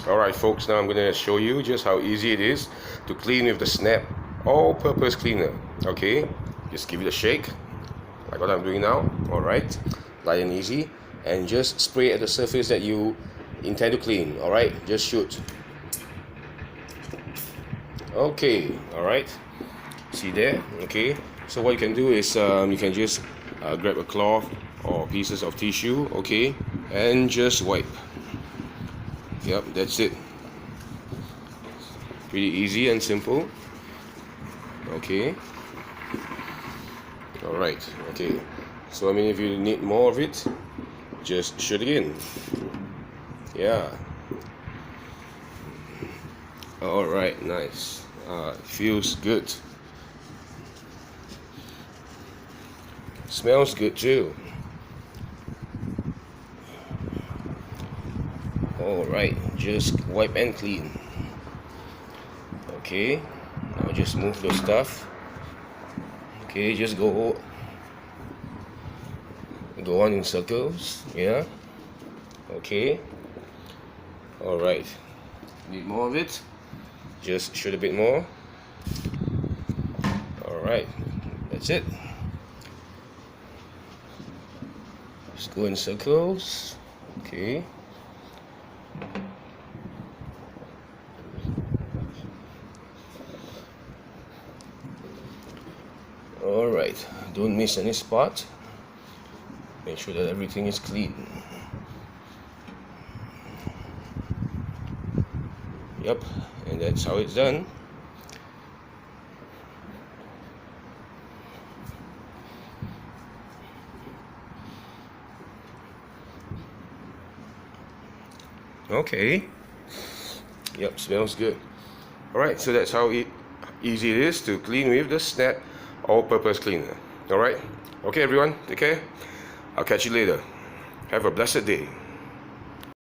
Alright folks, now I'm going to show you just how easy it is to clean with the Snap all-purpose cleaner. Okay, just give it a shake like what I'm doing now. Alright, light and easy, and just spray at the surface that you intend to clean. Alright, just shoot. Okay, alright, see there. Okay, so what you can do is you can just grab a cloth or pieces of tissue, okay, and just wipe. Yep, that's it. Pretty easy and simple. Okay. Alright, okay. So I mean, if you need more of it, just shoot it in. Yeah. Alright, nice. Feels good. Smells good too. Alright, just wipe and clean. Okay, now just move the stuff. Okay, just go on in circles. Yeah. Okay. Alright, need more of it? Just shoot a bit more. Alright, that's it. Just go in circles. Okay. Alright, don't miss any spot. Make sure that everything is clean. Yep, and that's how it's done. Okay. Yep, smells good. Alright, so that's how easy it is to clean with the Snap all-purpose cleaner. Alright? Okay everyone, take care. I'll catch you later. Have a blessed day.